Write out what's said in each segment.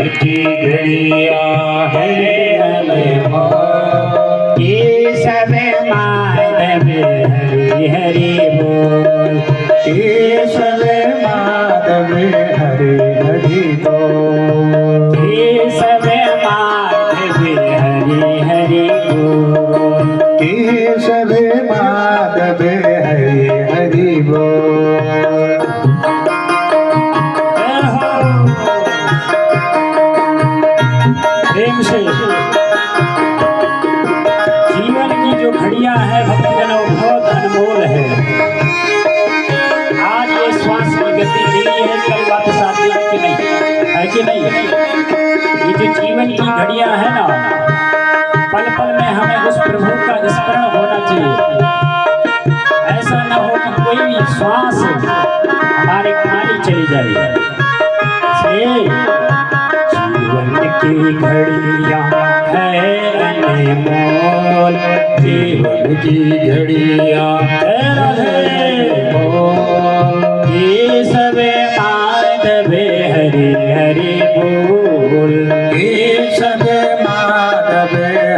की घड़िया है अनमोल, ये सब माधव हरि हरि बोल, ये सब माधव हरि हरि बोल, ये सब माधव हरि हरि बोल, ये सब माधव हरि हरि बोल। प्रेम से जीवन की जो घड़ियां है भक्तजनों बहुत अनमोल है। आज ये श्वास की गति मिली है, कल वापस आती है कि नहीं, है कि नहीं? ये जो जीवन की घड़ियां है ना, पल पल में हमें उस प्रभु का स्मरण होना चाहिए। ऐसा न हो कि कोई भी श्वास हमारे खाली चली जाए। जीवन की घड़ियां है अनमोल, जीवन की घड़ियां है अनमोल, ये सब माधव हरि हरि बोल, ये सब माधव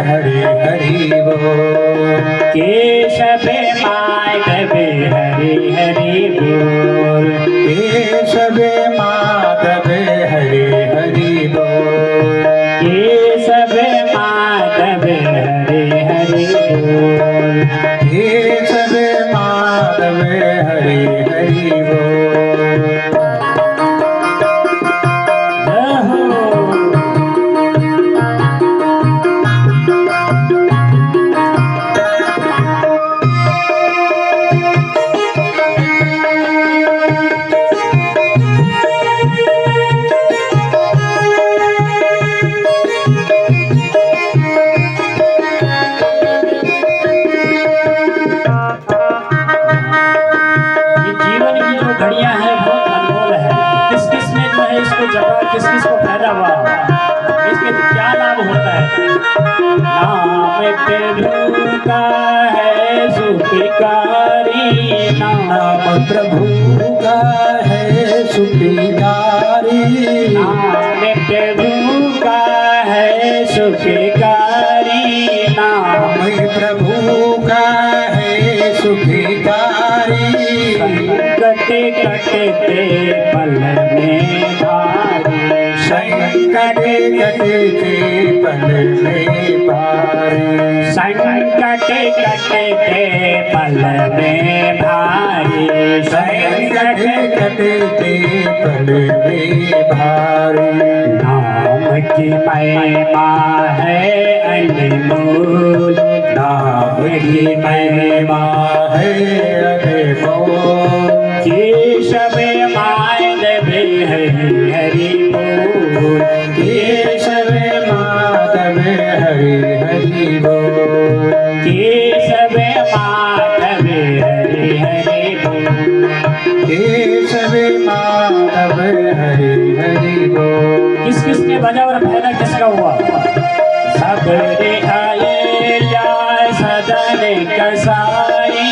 हरि हरि बोल, ये सब माधव हरि हरि बोल, ये सब माधव हरि हरि बोल, ये सब माधव हरि हरि बोल, ये सब माधव हरि हरि बोल। घड़ियां है बहुत अनमोल है। किस किस ने जो है इसको जपा, किस किस को फायदा हुआ, इसके क्या लाभ होता है? नाम प्रभु का है सुखकारी, नाम प्रभु का है सुखकारी, नाम प्रभु का है सुखकारी, नाम प्रभु का है सुखकारी, संकट कटते पल में भारी, संकट कटते पल में भारी, संकट कटते पल में भारी, संकट कटते पल में भारी। नाम की महिमा है अनमोल, नाम की महिमा है अनमोल, ये सब माधव हरि हरि बोल, ये सब माधव हरि हरि बोल, ये सब माधव हरि हरि बोल, ये सब माधव हरि हरि बोल। किस किस ने बजा और फायदा किसका हुआ? सबरे आए जाए सदन कसाई,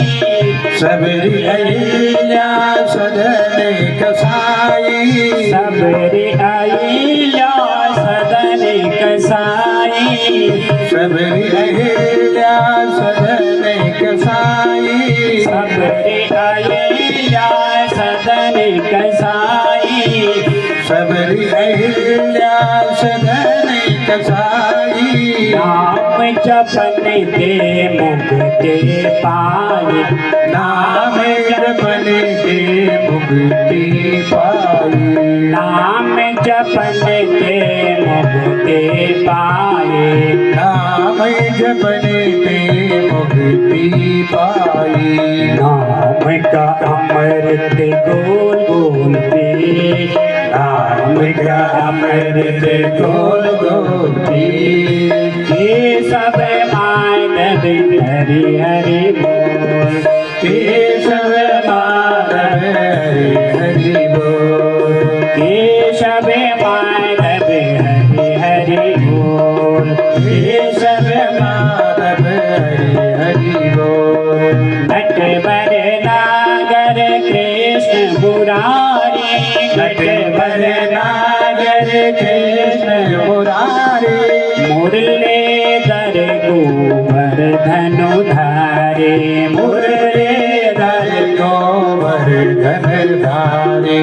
सबरी अहिल्या सदन कसाई, सबरे आइया सदन कसाई, सबरी अहिल्या सदन कसाई, सबरे आइया सदन कसाई, सबरी अहिल्या सदन कसाई। नाम जपने दे मुक्ति पाए, नाम जपने दे मुक्ति पाई, नाम जपने दे मुक्ति पाए, नाम जपने दे मुक्ति पाई। नाम का अमृत गोल गोल पी, नाम का अमृत गोल गोल पी, ये सब माधव हरि हरि बोल, ये सब माधव हरि हरि बोल, ये सब माधव हरि हरि बोल, ये सब माधव हरि हरि बोल। नटवर नागर कृष्ण मुरारी, नटवर नागर कृष्ण मुरारे मुरलीधर गोवर्धन धारे मुरलीधर गोवर्धन धारे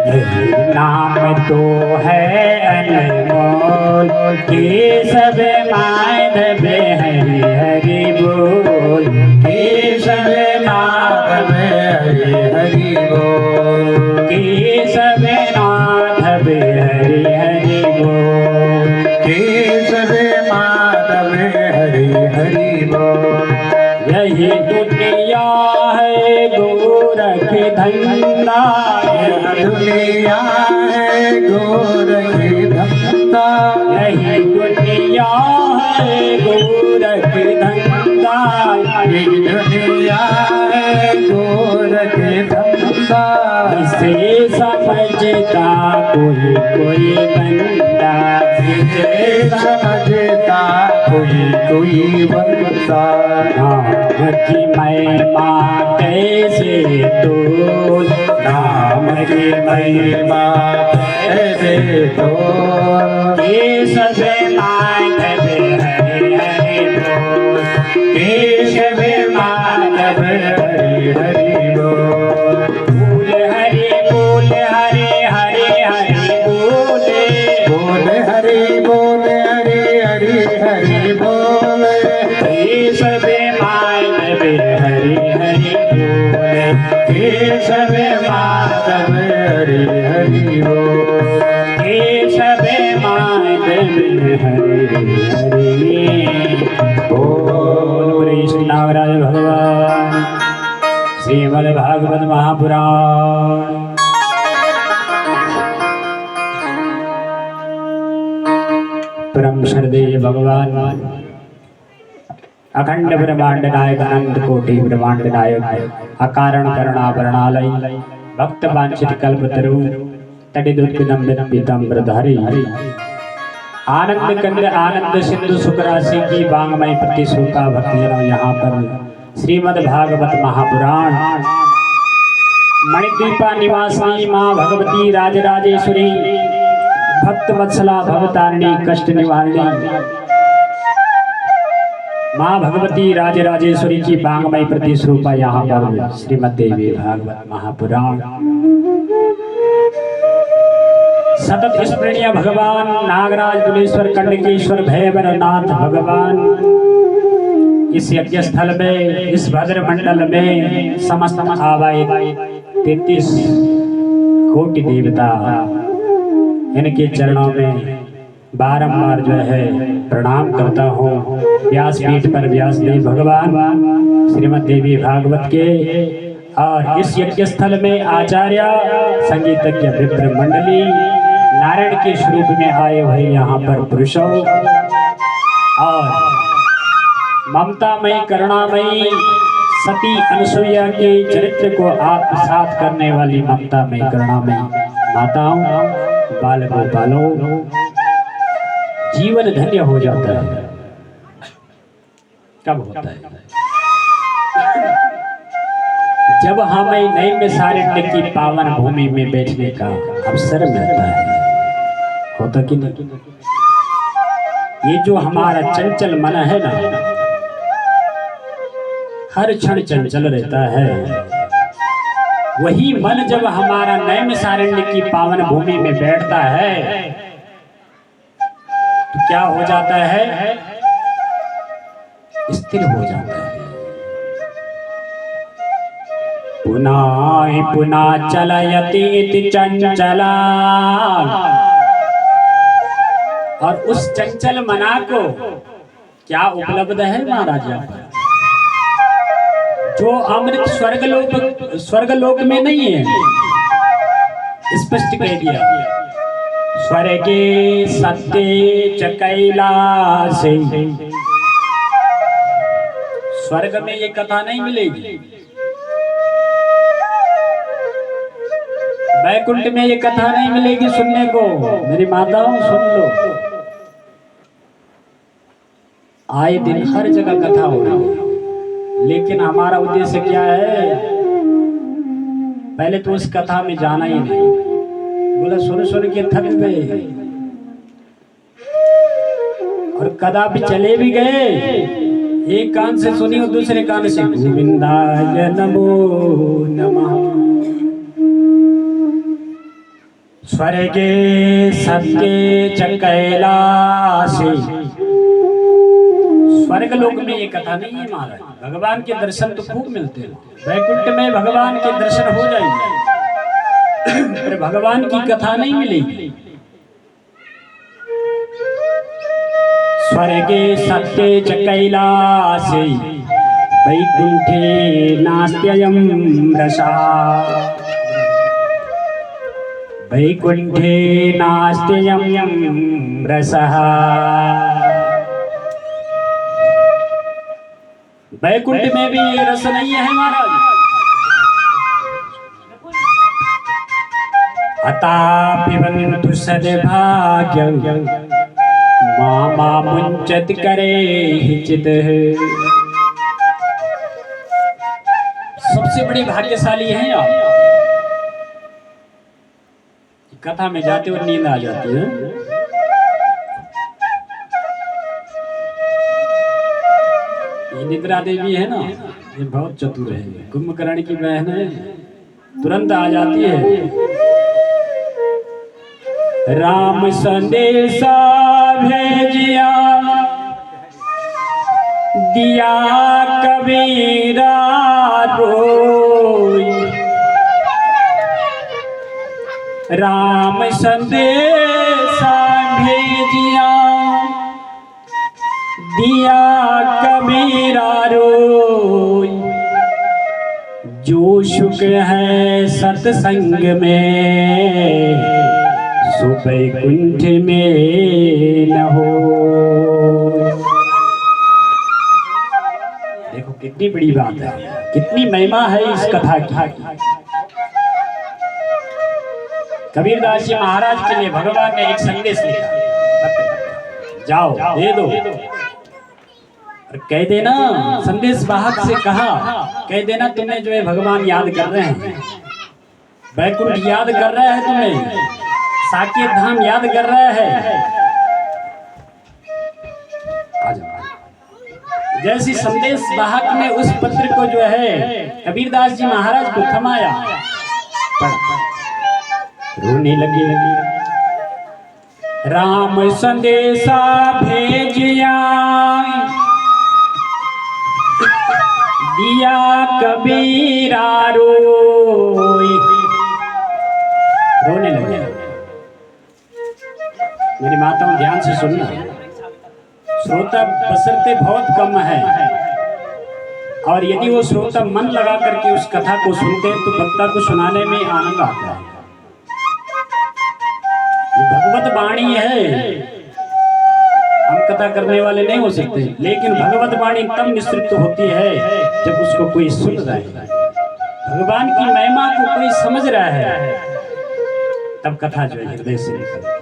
यही नाम तो है अनमोल केशव माधव हरि हरि बोल केशव माधव हरि हरि बोल केशव माधव हरि हरि बोल केशव माधव हरि हरि बोल यही दुनिया है गोरख धंधा दुनिया है गोरख धंधा यही दुनिया है गोरख धंधा यही दुनिया है गोरख धंधा इसे समझता कोई कोई बंदा इसे समझता कोई कोई बंदा नाम की महिमा कैसे तो नाम की महिमा कैसे तो केशव माधव हरि हरि बोल केशव माधव हरि हरि बोल बोल हरि बोल हरि हरि हरि बोले बोल हरि बोल हरि हरि हरि बोल केशव माधव हरि हरि बोले केशव माधव हरि हरि बोल केशव माधव हरि हरि बोल बोले श्री नागराज भगवान श्रीमद् भागवत महापुराण परम श्रद्धेय भगवान अखंड ब्रह्मांड नायक अनंत कोटि ब्रह्मांड नायक अकारण करुणाभरणालय भक्त वांछित कल्पतरु तटिदुत्पिनंबित पीताम्बरधारी आनंद कंद आनंद सिंधु सुखराशि की वांगमय प्रतिश्रुता भक्तजनों यहाँ पर श्रीमद् भागवत महापुराण मणिद्वीपा निवासिनी माँ भगवती राजराजेश्वरी भक्त वत्सला भवतारिणी कष्ट निवारिणी माँ भगवती राजराजेश्वरी की वांगमय प्रतिस्वरूपा यहाँ पर श्रीमद् देवी भागवत महापुराण सतत स्मरणीय भगवान नागराज दुलेश्वर कंडकेश्वर भैरवनाथ भगवान इस यज्ञ स्थल में इस भद्र मंडल में समस्त आवाई 33 कोटि देवता इनके चरणों में बारंबार जो है प्रणाम करता हूँ। व्यासपीठ पर व्यासदेव भगवान श्रीमद् देवी भागवत के और इस यज्ञ स्थल में आचार्य संगीतज्ञ विप्र मंडली नारायण के स्वरूप में आए हुए यहाँ पर पुरुषों और ममतामयी करुणामयी सती अनुसुईया के चरित्र को आत्मसात करने वाली ममतामयी करुणामयी माताओं बाल गोपालों जीवन धन्य हो जाता है। कब होता है? जब हमें नई मिसारण्य की पावन भूमि में बैठने का अवसर मिलता है। होता कि नहीं? ये जो हमारा चंचल मन है ना, हर क्षण चंचल रहता है। वही मन जब हमारा नए मिसारण्य की पावन भूमि में बैठता है तो क्या हो जाता है? स्थिर हो जाता है। पुनः पुनः चलयति चंचला, और उस चंचल मना को क्या उपलब्ध है महाराजा? जो अमृत स्वर्गलोक में नहीं है। स्पष्ट कह दिया, स्वर्गे सत्य च कैलास, स्वर्ग में ये कथा नहीं मिलेगी। वैकुंठ में ये कथा नहीं मिलेगी सुनने को। मेरी माताओं सुन लो, आए दिन हर जगह कथा हो रही है, लेकिन हमारा उद्देश्य क्या है? पहले तो उस कथा में जाना ही नहीं। बोला सुन सुन के थक गए, और कदापि चले भी गए, एक कान से सुनी और दूसरे कान से गोविंदाय नमो नमः। स्वर्गे सत्ये च कैलासे, स्वर्ग लोक में ये कथा नहीं है महाराज, भगवान के दर्शन तो खूब मिलते हैं, वैकुंठ में भगवान के दर्शन हो जाएंगे, पर भगवान की कथा नहीं मिलेगी। स्वर्गे सत्ये च कैलासे वैकुंठे नास्त्ययं रसः, वैकुंठे नास्त्ययं रसः। वैकुंठ में भी ये रस नहीं है महाराज। अता पिबन्तु सद्भाग्यं मामा मुञ्चत करे चितः। सबसे बड़ी भाग्यशाली हैं आप। कथा में जाते हुए नींद आ जाती है। ये निद्रा देवी है ना, ये बहुत चतुर है, कुंभकर्ण की बहन है, तुरंत आ जाती है। राम संदेशा भेजिया दिया कबीरा रोई, राम संदेशा भेजिया दिया कबीरा रोई, जो सुख है सत्संग में सो वैकुंठ में न हो। देखो कितनी बड़ी बात है, कितनी महिमा है इस कथा की। कबीरदास जी महाराज के लिए भगवान ने एक संदेश लिखा, जाओ दे दो और कह देना, संदेश वाहक से कहा कह देना तुम्हें जो है भगवान याद कर रहे हैं, वैकुंठ याद कर रहा है, तुम्हें साकेत धाम याद कर रहा है। आ जाओ। जैसी संदेश वाहक ने उस पत्र को जो है कबीरदास जी महाराज को थमाया, रोने लगे। राम संदेशा भेजिया दिया कबीरा रोई, रोने लगे। मेरी माताओं ध्यान से सुनना, श्रोता बसरते बहुत कम है, और यदि वो श्रोता मन लगा करके उस कथा को सुनते हैं तो वक्ता को सुनाने में आनंद आता है। भगवत वाणी है, हम कथा करने वाले नहीं हो सकते, लेकिन भगवत वाणी तब निश्चित होती है जब उसको कोई सुन रहा है, भगवान की महिमा को कोई समझ रहा है, तब कथा जो है हृदय से निकलती।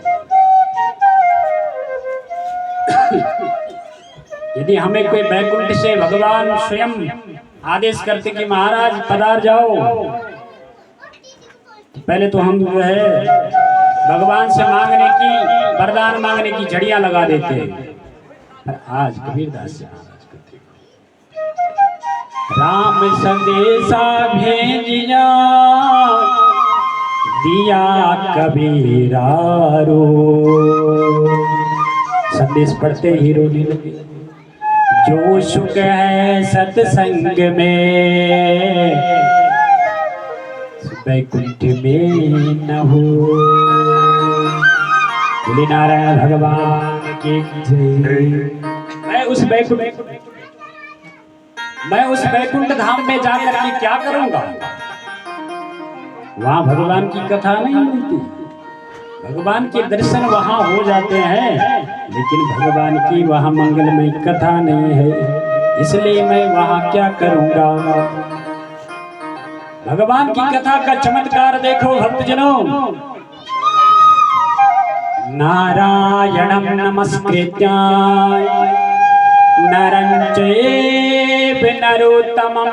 यदि हमें कोई वैकुंठ से भगवान स्वयं आदेश करते कि महाराज पधार जाओ, तो पहले तो हम जो है भगवान से मांगने की, वरदान मांगने की झड़ियां लगा देते हैं। पर आज कबीरदास से राम संदेशा भेजिया दिया कबीरा रो, संदेश पढ़ते ही रोने लगे। जो सुख है सत्संग में वैकुंठ में न हो। बोले नारायण भगवान की जय। मैं उस वैकुंठ धाम में जाकर के क्या करूंगा? वहां भगवान की कथा नहीं मिलती, भगवान के दर्शन वहां हो जाते हैं, लेकिन भगवान की वहां मंगलमय कथा नहीं है, इसलिए मैं वहां क्या करूंगा? भगवान की कथा का चमत्कार देखो भक्तजनों। नारायणं नमस्कृत्य नरं चैव नरोत्तमं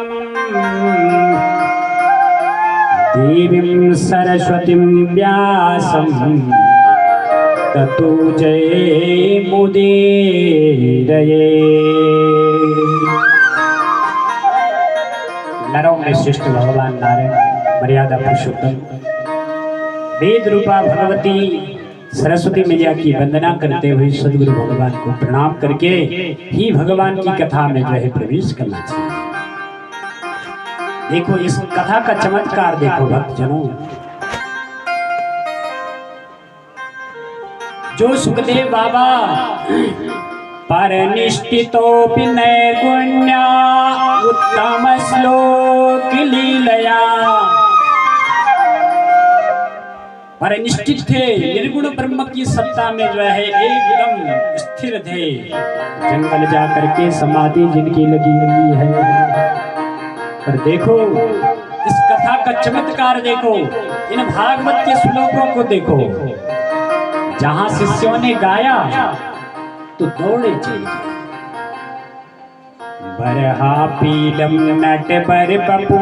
देवीं सरस्वतीं व्यासं ततु जय मुदीरये। नरों में श्रेष्ठ भगवान नारायण मर्यादा पुरुषोत्तम वेद रूपा भगवती सरस्वती मैया की वंदना करते हुए सदगुरु भगवान को प्रणाम करके ही भगवान की कथा में जो है प्रवेश करना चाहिए। देखो इस कथा का चमत्कार देखो भक्तजनों। जो सुखदेव बाबा परनिष्ठितोऽपि नैर्गुण्या उत्तम श्लोक लीलया परनिष्ठित थे, निर्गुण ब्रह्म की सत्ता में जो है एकदम स्थिर थे। जंगल जाकर के समाधि जिनकी लगी हुई है। पर देखो इस कथा का चमत्कार देखो, इन भागवत के श्लोकों को देखो। जहां शिष्यों ने गाया तो दौड़े चले। बरहा पीलम नट बर बपू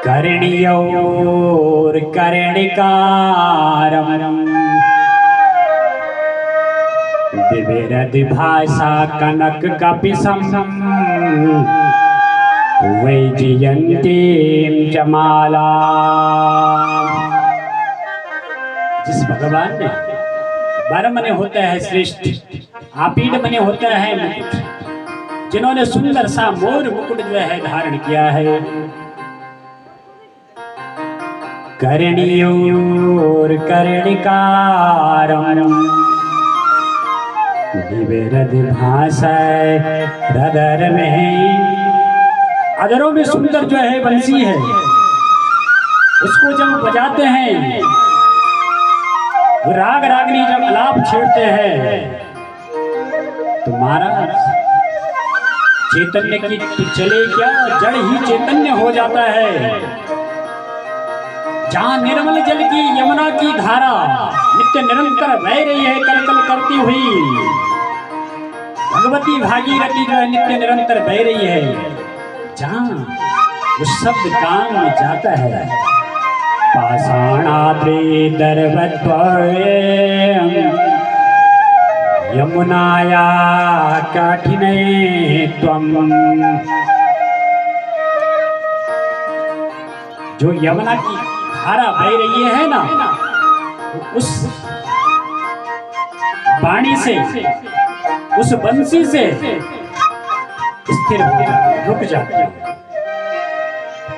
कर्णियोर कर्णिकारम विविरध भाषा कनक कपिसम वैजयंतीम जमाला। जिस भगवान ने बर मने होता है श्रेष्ठ, आपीड मने होता है मुकुट, जिन्होंने सुंदर सा मोर मुकुट जो है धारण किया है। कर्णियोर कर्णिकारम विविरध भाषा हृदय में। अधरों में सुंदर जो है बंसी है, उसको जब बजाते हैं, राग रागनी जब आलाप छेड़ते हैं तो महाराज चैतन्य की चले क्या जड़ ही चैतन्य हो जाता है। जहां निर्मल जल की यमुना की धारा नित्य निरंतर बह रही है कल कल करती हुई, भगवती भागीरथी जो है नित्य निरंतर बह रही है, जहां वो शब्द कान में जाता है। पाषाणाद्रि दर्वत्वयम् यमुनाया काठिने त्वम्। जो यमुना की धारा बह रही है ना, उस वाणी से, उस बंसी से स्थिर हो जाती है, रुक जाती है।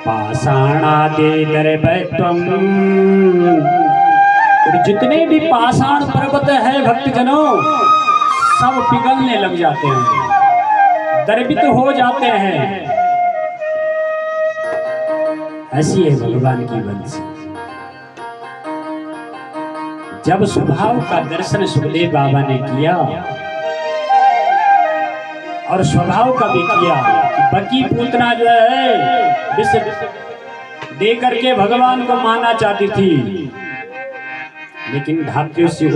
पाषाणादि दर्वत्वम्। जितने भी पाषाण पर्वत है भक्तजनों, सब पिघलने लग जाते हैं, द्रवित हो जाते हैं। ऐसी है भगवान की बंसी। जब स्वभाव का दर्शन सुखदेव बाबा ने किया और स्वभाव का भी किया, बकी पूतना जो है विष दे करके भगवान को मारना चाहती थी, लेकिन धात्रियों से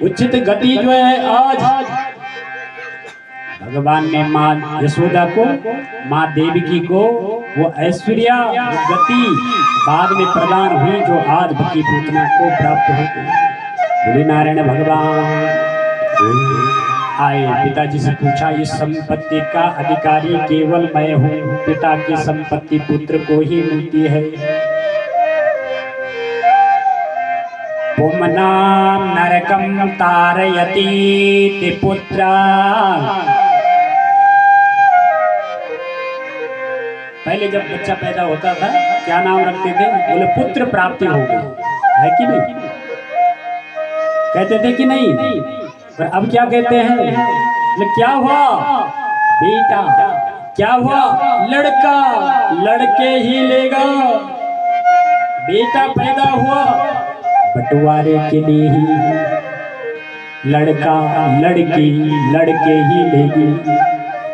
उचित गति जो है आज भगवान ने माँ यशोदा को, माँ देवकी को वो ऐश्वर्या गति बाद में प्रदान हुई जो आज बकी पूतना को प्राप्त हो गई। बोले नारायण भगवान। आए पिताजी से पूछा, इस संपत्ति का अधिकारी केवल मैं हूँ, पिता की संपत्ति पुत्र को ही मिलती है। पुमनाम नरकम तारयति पुत्रा। पहले जब बच्चा पैदा होता था क्या नाम रखते थे? बोले पुत्र प्राप्ति हो गई, है कि नहीं? कहते थे कि नहीं? पर अब क्या कहते हैं? क्या हुआ? बेटा। क्या हुआ? लड़का। लड़के ही लेगा। बेटा पैदा हुआ बंटवारे के लिए ही, लड़का लड़की लड़के ही लेगी।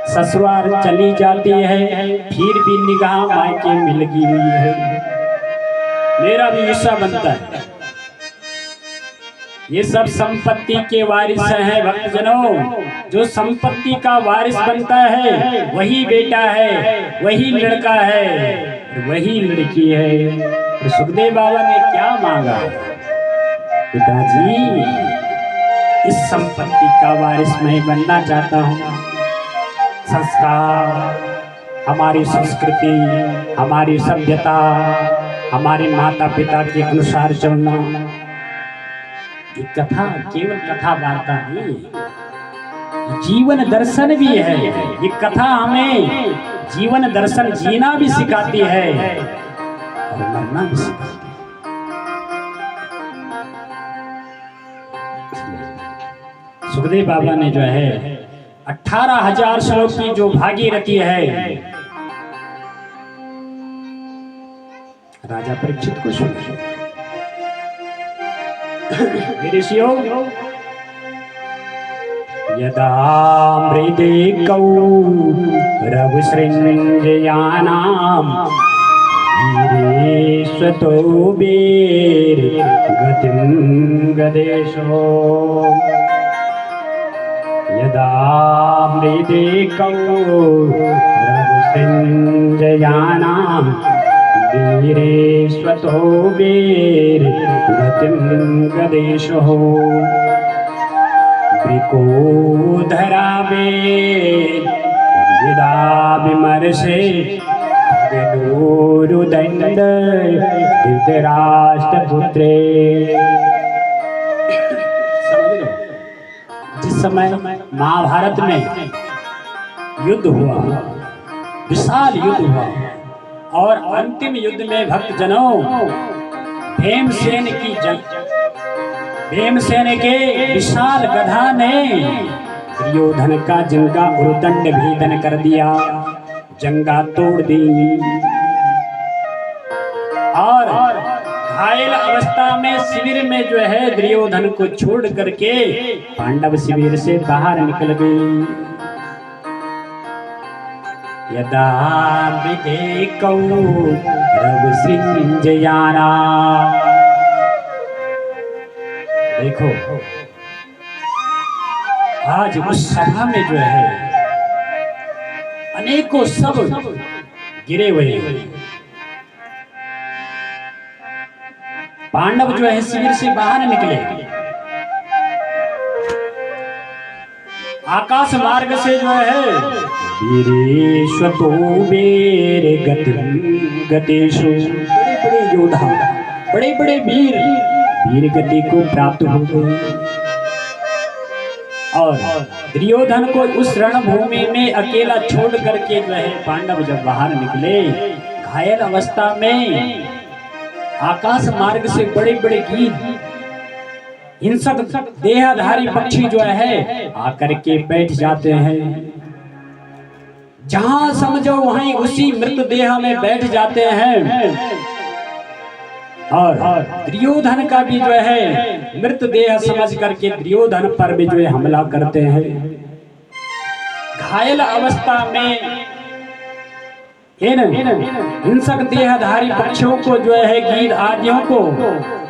ससुराल चली जाती है फिर भी निगाह मायके में लगी हुई है। मेरा भी हिस्सा बनता है। ये सब संपत्ति के वारिस हैं भक्तजनों। जो संपत्ति का वारिस बनता है वही बेटा है, वही लड़का है, वही लड़की है। तो सुखदेव बाबा ने क्या मांगा? पिताजी, इस संपत्ति का वारिस मैं बनना चाहता हूँ। संस्कार, हमारी संस्कृति, हमारी सभ्यता, हमारे माता पिता के अनुसार चलना, ये कथा केवल कथा वार्ता नहीं, जीवन दर्शन भी है। ये कथा हमें जीवन दर्शन जीना भी सिखाती है और मरना भी सिखाती है। सुखदेव बाबा ने जो है 18,000 श्लोक की जो भागीरथी है, राजा परीक्षित को सुना। ऋषियों, यदा मृदे कौरव सृञ्जयानां वीरेश्वतो वीर गतिं गदेशो। यदा मृदे कौरव सृञ्जयानां वीरेश्वतो वीर गतिं गदेशो। वृकोधरावे विदा विमर्शे विदुरुदण्ड धृतराष्ट्रपुत्रे। जिस समय महाभारत में युद्ध हुआ, विशाल युद्ध हुआ, और अंतिम युद्ध में भक्तजनों भीमसेन के विशाल गधा ने दुर्योधन का जंगा उर्दंड भेदन कर दिया, जंगा तोड़ दी, और घायल अवस्था में शिविर में जो है दुर्योधन को छोड़ करके पांडव शिविर से बाहर निकल गई। यदा मृदे कौरव सृञ्जयानां। देखो, आज उस सभा में जो है अनेकों सब गिरे हुए हैं। पांडव जो है शिविर से बाहर निकले, आकाश मार्ग से जो है वीरेश्वतो वीर गतेषु। बड़े बड़े योद्धा, बड़े बड़े वीर गति को प्राप्त हो गए, और दुर्योधन को उस रणभूमि में अकेला छोड़ करके जो है पांडव जब बाहर निकले, घायल अवस्था में आकाश मार्ग से बड़े बड़े गिद्ध, हिंसक देहधारी पक्षी जो है आकर के बैठ जाते हैं। जहां समझो वहीं उसी मृतदेह में बैठ जाते हैं, और दुर्योधन का भी जो है मृतदेह समझ करके दुर्योधन पर भी जो है हमला करते हैं। घायल अवस्था में इन हिंसक देहधारी पक्षियों को जो है गिद्ध आदियों को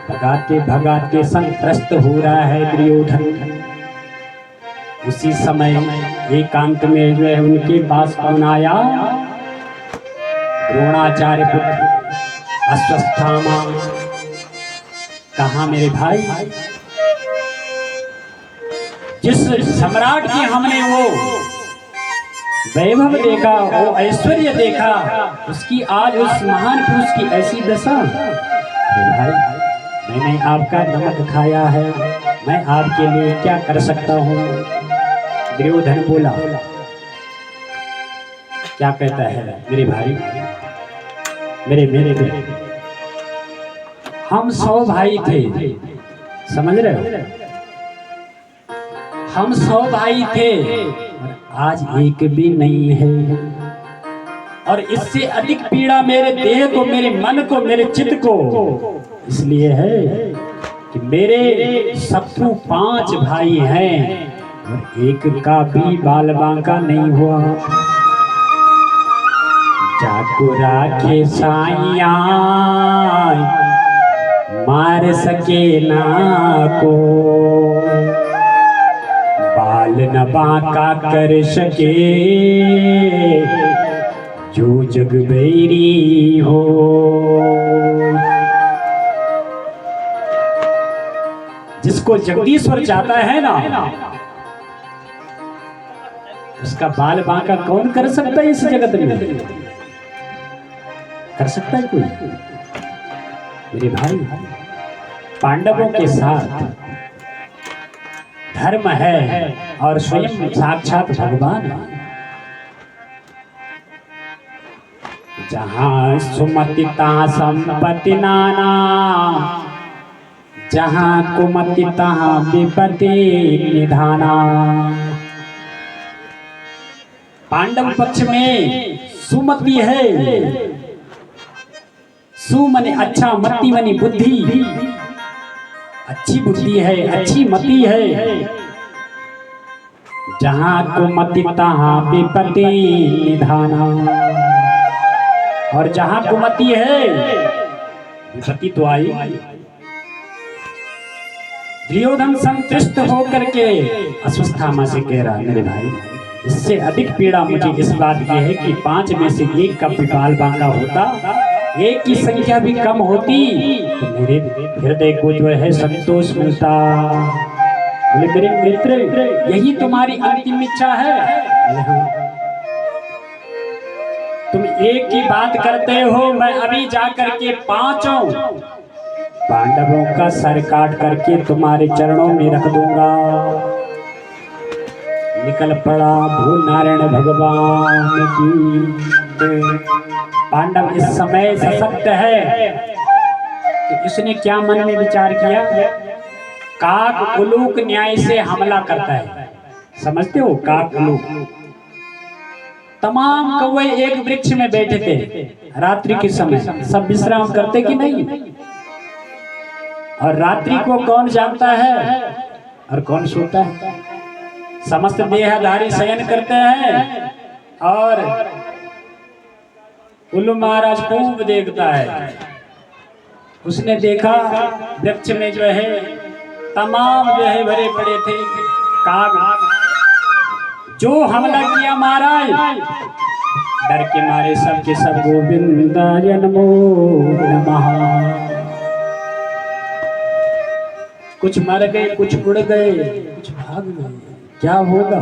भगाते भगाते संत्रस्त हो रहा है दुर्योधन। उसी समय एकांत में जो है उनके पास कौन आया? द्रोणाचार्य पुत्र अश्वत्थामा। कहा मेरे भाई, जिस सम्राट की हमने वो वैभव देखा, वो ऐश्वर्य देखा, उसकी आज उस महान पुरुष की ऐसी दशा। मेरे भाई, मैंने आपका नमक खाया है, मैं आपके लिए क्या कर सकता हूँ? दुर्योधन बोला, क्या कहता है मेरे भाई, मेरे हम 100 भाई थे, समझ रहे हो? हम 100 भाई थे, आज एक भी नहीं है, और इससे अधिक पीड़ा मेरे देह को, मेरे मन को, मेरे चित्त को इसलिए है कि मेरे शत्रु 5 भाई हैं और एक का भी बाल बांका नहीं हुआ। जाको राखे साइया मार सके ना को, बाल न बांका कर सके जो जग बैरी हो। जिसको जगदीश्वर चाहता है ना, उसका बाल बांका कौन कर सकता है इस जगत में? कर सकता है कोई? मेरे भाई, पांडवों के साथ धर्म है और स्वयं साक्षात भगवान है। जहां सुमति तहां संपत्ति नाना, जहां कुमति तहां विपत्ति निधाना। पांडव पक्ष में सुमति है, सु मने अच्छा, मति मनी बुद्धि, अच्छी बुद्धि है, अच्छी मति है। जहां कुमति तहां विपत्ति निधाना, और जहां कुमति है विपत्ति तो आई। दुर्योधन संतुष्ट होकर के अश्वत्थामा से कह रहा, मेरे भाई, इससे अधिक पीड़ा मुझे इस बात की है कि 5 में से 1 का भी बाल बांका होता, 1 की संख्या भी कम होती तो मेरे हृदय को जो है संतोष मिलता। बोले मेरे मित्र, यही तुम्हारी अंतिम इच्छा है? तुम 1 की बात करते हो, मैं अभी जाकर के 5 पांडवों का सर काट करके तुम्हारे चरणों में रख दूंगा। निकल पड़ा भूल नारायण भगवान की। पांडव इस समय सशक्त है तो इसने क्या मन में विचार किया? काक उलूक न्याय से हमला करता है, समझते हो? काक उलूक, तमाम कौवे एक वृक्ष में बैठे थे रात्रि के समय, सब विश्राम करते कि नहीं? और रात्रि को कौन जागता है और कौन सोता है? समस्त देहधारी शयन करते हैं और उल्लू महाराज खूब देखता है। उसने देखा वृक्ष में जो है तमाम जो है भरे पड़े थे काग, जो हमला किया महाराज, डर के मारे सब के सब गोविंदाय नमो नमः। कुछ मर गए, कुछ उड़ गए, कुछ भाग गए, क्या होगा?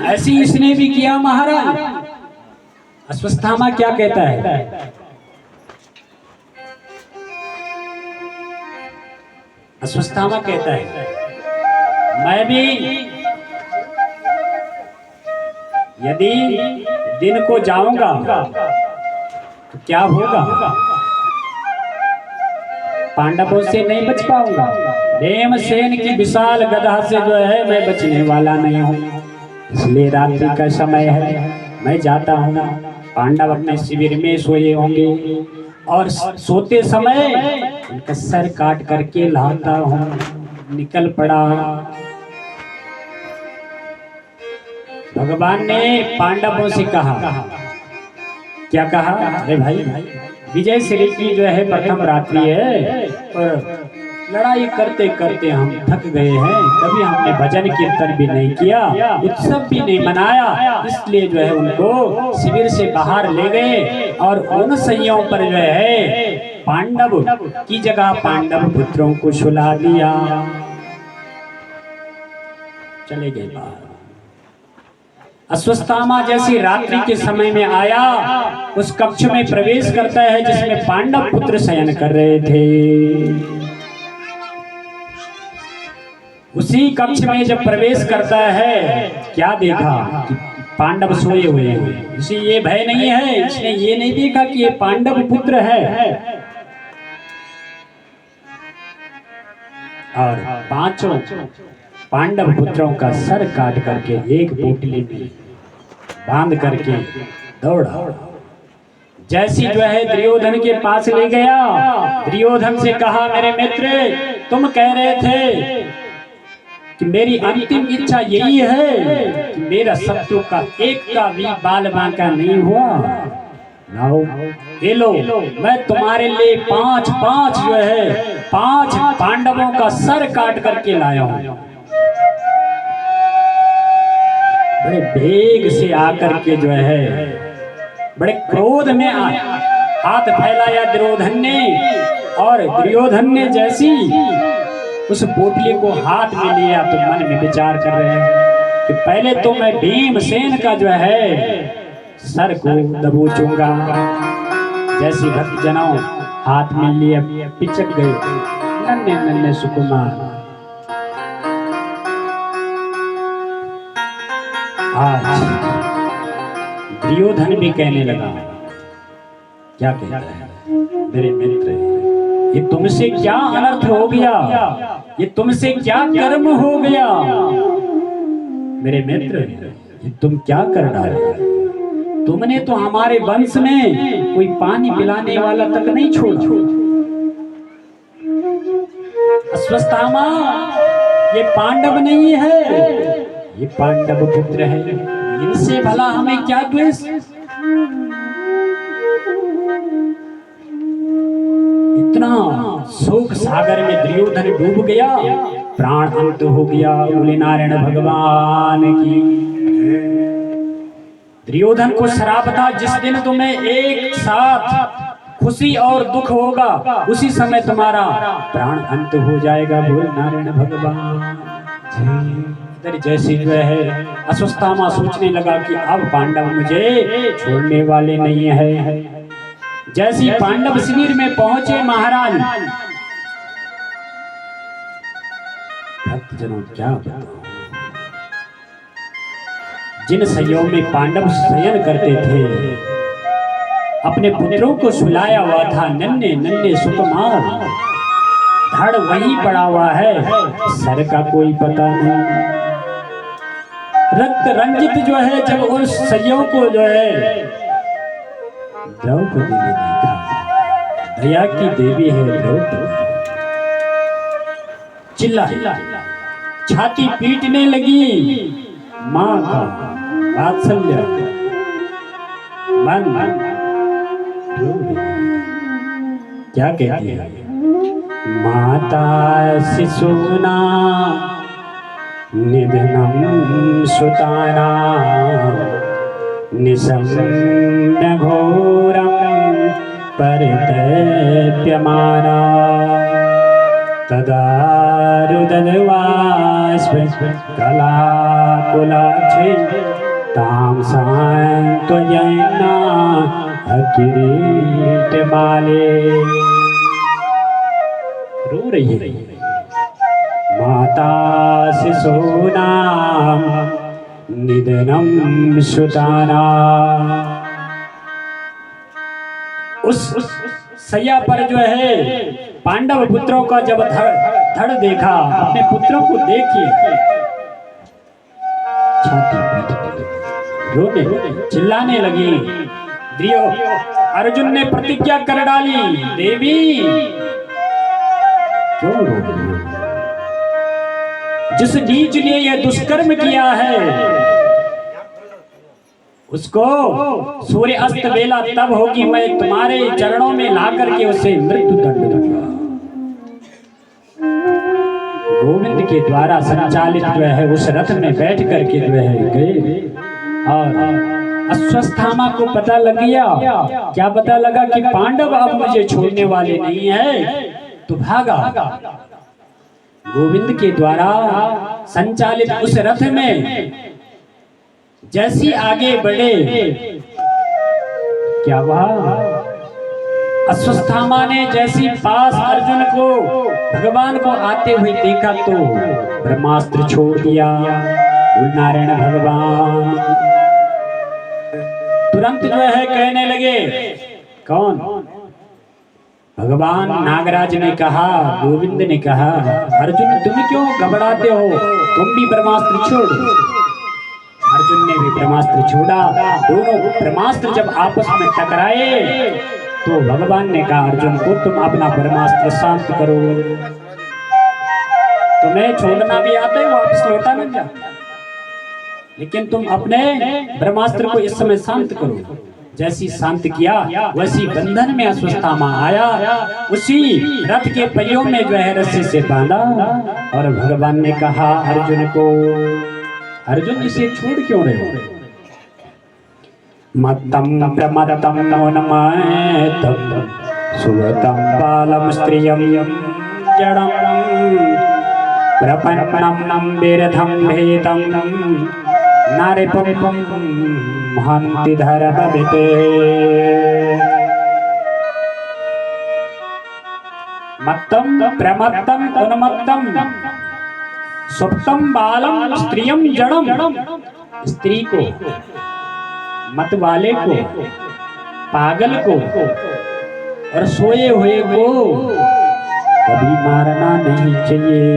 ऐसी इसने भी किया महाराज। अश्वत्थामा क्या कहता है? अश्वत्थामा कहता है, मैं भी यदि दिन को जाऊंगा तो क्या होगा? पांडवों से नहीं बच पाऊंगा। भीमसेन की विशाल गदा से जो है मैं बचने वाला नहीं हूँ, इसलिए रात्रि का समय है, मैं जाता हूँ। पांडव अपने शिविर में सोए होंगे और सोते समय उनका सर काट करके लाता हूँ। निकल पड़ा। भगवान ने पांडवों से कहा, क्या कहा? अरे भाई, विजय श्री की जो है प्रथम रात्रि है और लड़ाई करते करते हम थक गए हैं, कभी हमने भजन कीर्तन भी नहीं किया, उत्सव भी नहीं मनाया, इसलिए जो है उनको शिविर से बाहर ले गए और उन संयमों पर जो है पांडव की जगह पांडव पुत्रों को सुला दिया। चले गए बाहर। अश्वत्थामा जैसी रात्रि के समय में आया, उस कक्ष में प्रवेश करता है जिसमें पांडव पुत्र शयन कर रहे थे। उसी कक्ष में जब प्रवेश करता है, क्या देखा कि पांडव सोए हुए हैं। इसे ये भय नहीं है, इसने ये नहीं देखा कि ये पांडव पुत्र है। और 5 पांडव पुत्रों का सर काट करके एक पोटली में बांध करके दौड़ा। जैसी जो है दुर्योधन के पास ले गया, दुर्योधन से कहा, मेरे मित्र, तुम कह रहे थे कि मेरी अंतिम इच्छा यही है कि मेरा शत्रु का एक का भी बाल बांका नहीं हुआ। लाओ, ये लो, मैं तुम्हारे लिए 5 जो है 5 पांडवों का सर काट करके लाया हूं। बड़े वेग से आकर के जो है बड़े क्रोध में हाथ फैलाया दुर्योधन ने, और दुर्योधन ने जैसी उस पोटली को हाथ में लिया तो मन में विचार कर रहे हैं कि पहले तो मैं भीमसेन का जो है सर को दबोचूंगा। जैसी भक्त जनों हाथ में लिए पिचक गए नन्हे नन्हे सुकुमार। आज दुर्योधन भी कहने लगा, क्या कहता है, मेरे मित्र ये तुमसे क्या अनर्थ हो गया, ये तुमसे क्या कर्म हो गया। मेरे मित्र ये तुम क्या कर डाले, तुमने तो हमारे वंश में कोई पानी पिलाने वाला तक नहीं छोड़ा। अश्वत्थामा ये पांडव नहीं है, ये पांडव पुत्र है, इनसे भला हमें क्या द्वेष। इतना शोक सागर में दुर्योधन डूब गया, प्राण अंत हो गया। बोले नारायण भगवान की। दुर्योधन को श्राप था, जिस दिन तुम्हें एक साथ खुशी और दुख होगा उसी समय तुम्हारा प्राण अंत हो जाएगा। बोल नारायण भगवान। इधर जैसे जो है अश्वत्थामा सोचने लगा कि अब पांडव मुझे छोड़ने वाले नहीं है। जैसी पांडव शिविर में पहुंचे महाराज, भक्तजनों क्या बताऊं, जिन शैयों में पांडव शयन करते थे अपने पुत्रों को सुलाया हुआ था, नन्हे नन्हे सुकुमार, धड़ वहीं पड़ा हुआ है, सर का कोई पता नहीं। रक्त रंजित जो है जब उस शैयों को जो है द्रौपदी ने देखा, दया की देवी है द्रौपदी, चिल्लाई, छाती पीटने लगी। माँ का वात्सल्य मन क्या कहती है, माता शिशूना निधनम सुताना निशम्य घोरम परितप्यमाना तदा रुदनवास्प कलाकुलाक्षे तां सांत्वयन्ना किरीटमाले। रो रही है माता शिशूनां निधनम सुताना। उस सैया पर जो है पांडव पुत्रों का जब धड़ देखा, अपने पुत्रों को देखिए छाती रोने चिल्लाने लगी। अर्जुन ने प्रतिज्ञा कर डाली, देवी क्यों रो रही हो? जिस नीच ने यह दुष्कर्म किया है उसको सूर्य अस्त वेला तब होगी मैं तुम्हारे चरणों में ला करके उसे मृत्यु दंड दूंगा। गोविंद के द्वारा संचालित जो है उस रथ में बैठ करके जो है गए और अश्वत्थामा को पता लग गया। क्या पता लगा कि पांडव अब मुझे छोड़ने वाले नहीं है, तो भागा। गोविंद के द्वारा संचालित उस रथ में जैसी आगे बढ़े, क्या हुआ, अश्वत्थामा ने जैसी पास अर्जुन को भगवान को आते हुए देखा तो ब्रह्मास्त्र छोड़ दिया। नारायण भगवान तुरंत जो है कहने लगे, कौन? भगवान नागराज ने कहा, गोविंद ने कहा, अर्जुन तुम क्यों घबराते हो, तुम भी ब्रह्मास्त्र छोड़ो। अर्जुन ने भी ब्रह्मास्त्र छोड़ा। दोनों ब्रह्मास्त्र जब आपस में टकराए तो भगवान ने कहा अर्जुन को, तुम अपना ब्रह्मास्त्र शांत करो। तुम्हें छोड़ना भी आता है, वापस लौटा नहीं जाता, लेकिन तुम अपने ब्रह्मास्त्र को इस समय शांत करो। जैसी शांत किया वैसी बंधन में अश्वत्थामा आया, उसी रथ के पहियों में जो है रस्सी से बांधा और भगवान ने कहा अर्जुन को, अर्जुन इसे छोड़ क्यों रहे हो? मत्तम प्रमत्तम नौनमयतम सुवतम बालम स्त्रियम जड़म प्रपन्नं विरधं भेदं नारिपुं हन्ति धर्मविते मत्तं प्रमत्तं उन्मत्तं सुप्तं बालं स्त्रियं जड़म, स्त्री को, मत वाले को, पागल को और सोए हुए को कभी मारना नहीं चाहिए।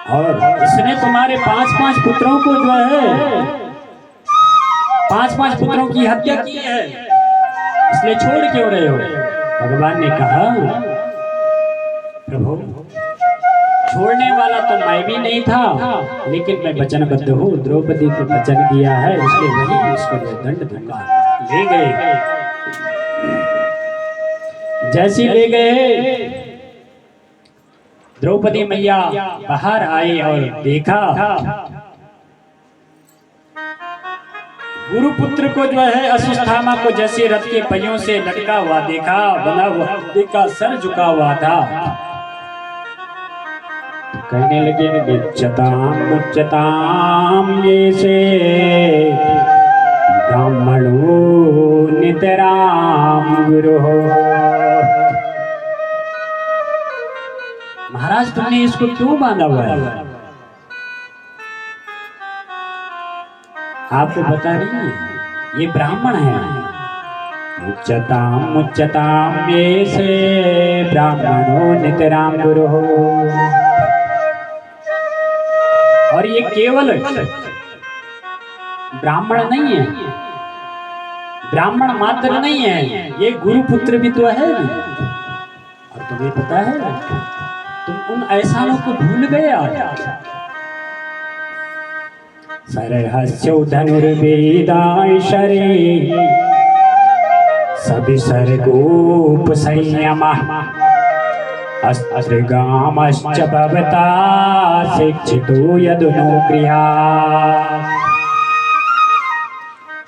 और इसने तुम्हारे 5-5 पुत्रों को जो है 5-5 पुत्रों की हत्या की है, इसलिए छोड़ क्यों रहे हो? भगवान ने कहा प्रभु छोड़ने वाला तो मैं भी नहीं था, लेकिन मैं वचनबद्ध हूँ, द्रौपदी को वचन दिया है, इसलिए वही उसको दंड दूंगा। ले गए, जैसी ले गए द्रौपदी मैया बाहर आई और देखा गुरुपुत्र को जो है अश्वत्थामा को जैसे रथ के पहियों से लटका हुआ देखा, बना हुआ देखा, सर झुका हुआ था। कहने लगे मुच्यताम मुच्यताम ये से ब्राह्मणो नितराम गुरु हो। महाराज तुमने इसको क्यों बांधा हुआ है? आपको पता नहीं ये ब्राह्मण है। मुच्यताम ये से ब्राह्मणो नितराम गुरु हो। और ये केवल ब्राह्मण नहीं है, ब्राह्मण मात्र नहीं है, ये गुरुपुत्र भी तो है। और तुम्हें पता है तुम उन ऐसानों को भूल गए। सरहस्यो धनुर्वेदाशरे सविसर्गोप संयमः अस्त्रगामश्च भवता शिक्षितो यदनुगृहा।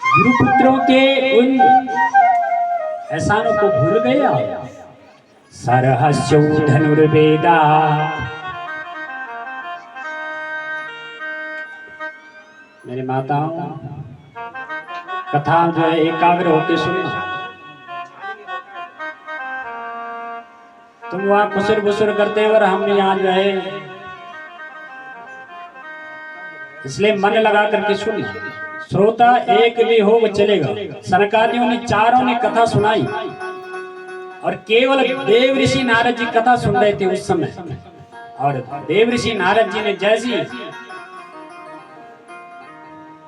गुरुपुत्रों के उन एहसानों को भूल गया। सरहस्यो धनुर्वेदा, मेरे माताओं कथा जो है एकाग्र होकर सुनना। तुम वहां खुसर बुसर करते हो और हम यहाँ जो है, इसलिए मन लगा करके सुनना। श्रोता एक भी हो वो चलेगा। सरकारियों ने चारों ने कथा सुनाई और केवल देव ऋषि नारद जी कथा सुन रहे थे उस समय। और देव ऋषि नारद जी ने जैसी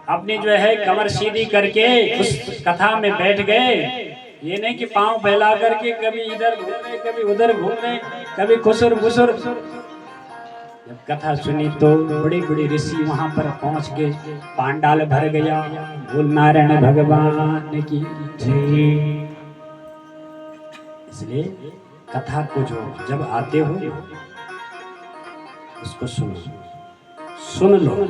अपनी जो है कमर सीधी करके उस कथा में बैठ गए, ये नहीं कि पांव फैला करके कभी इधर घूम रहे कभी उधर घूम रहे कभी खुसुर बुसुर। जब कथा सुनी तो बड़े बड़े ऋषि वहां पर पहुंच के पांडाल भर गया। बोल नारायण भगवान की जय। इसलिए कथा को जो जब आते हो उसको सुन लो।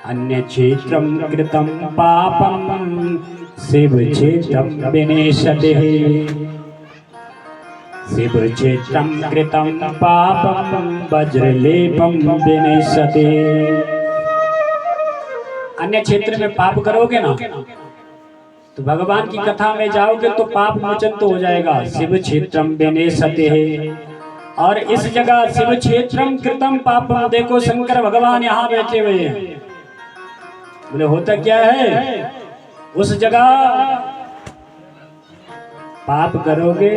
अन्य क्षेत्रम कृतम पापम शिव क्षेत्रम विनेशते। शिव क्षेत्रम कृतम पापम वज्रलेपम विनेशते। अन्य क्षेत्र में पाप करोगे ना तो भगवान की कथा में जाओगे तो पाप मोचन तो हो जाएगा। शिव क्षेत्रम विनेशते। और इस जगह शिव क्षेत्रम कृतम पापम, देखो शंकर भगवान यहाँ बैठे हुए हैं। बोले होता क्या है, उस जगह पाप करोगे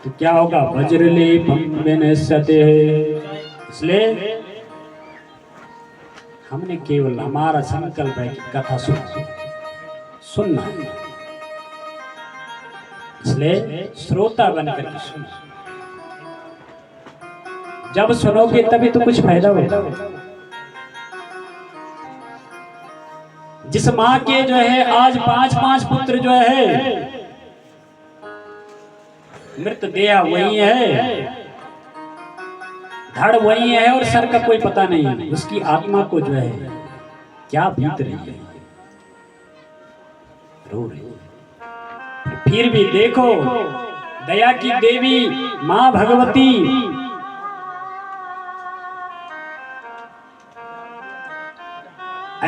तो क्या होगा, वज्रलेपम विनेशते। इसलिए हमने केवल हमारा संकल्प है कि कथा सुनना, इसलिए श्रोता बनकर सुनना। जब सुनोगे तभी तो कुछ फायदा होगा। जिस माँ के जो है आज 5-5 पुत्र जो है मृत देह वही है, धड़ वही है और सर का कोई पता नहीं है। उसकी आत्मा को जो है क्या बीत रही है, रो रही है। फिर भी देखो दया की देवी माँ भगवती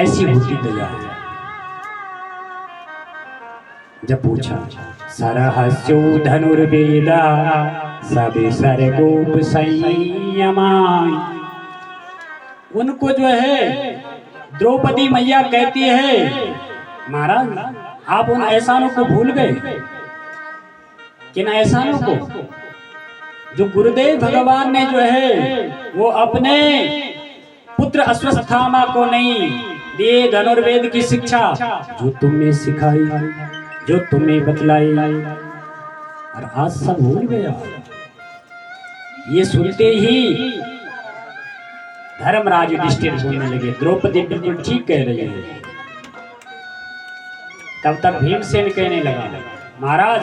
ऐसी होती दया है। जब पूछा सरहस्यो धनुर्वेदा सब सरगोप संयमाय, उनको जो है द्रौपदी मैया कहती है महाराज आप उन एहसानों को भूल गए। किन एहसानों को? जो गुरुदेव भगवान ने जो है वो अपने पुत्र अश्वत्थामा को नहीं दिए धनुर्वेद की शिक्षा, जो तुमने सिखाई, जो तुम्हें बतलाई, और आज सब भूल गया। ये सुनते ही धर्मराज युधिष्ठिर बोलने लगे द्रौपदी बिल्कुल ठीक कह रही है। तब तक भीमसेन कहने लगा महाराज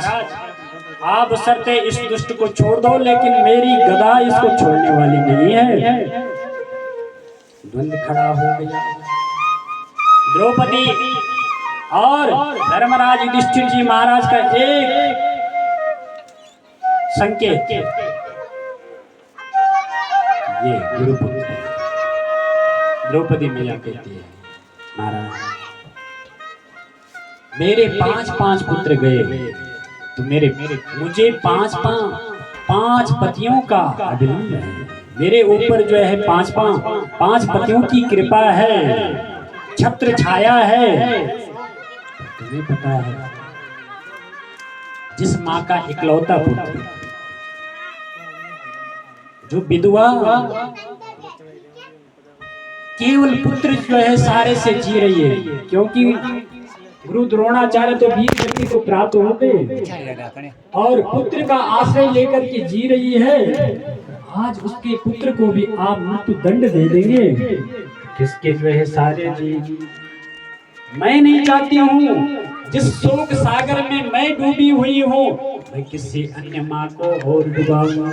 आप शर्ते इस दुष्ट को छोड़ दो, लेकिन मेरी गदा इसको छोड़ने वाली नहीं है। द्वंद्व खड़ा हो गया। द्रौपदी और धर्मराज युधिष्ठिर जी महाराज का एक संकेत, ये गुरुपुत्र द्रौपदी मैया कहती है महाराज मेरे 5 पुत्र गए तो मुझे 5 पतियों का अभिनंदन है। मेरे ऊपर जो है 5 पतियों की कृपा है, छत्र छाया है। तुम्हें पता है जिस माँ का इकलौता पुत्र, जो विधवा केवल पुत्र जो है सारे से जी रही है, क्योंकि गुरु द्रोणाचार्य तो वीर गति को प्राप्त हो गए और पुत्र का आश्रय लेकर के जी रही है। आज उसके पुत्र को भी आप मृत्यु दंड दे देंगे, किसके जो है सारे जी। मैं नहीं चाहती हूँ जिस शोक सागर में मैं डूबी हुई हूँ मैं किसी अन्य माँ को और डुबाऊं।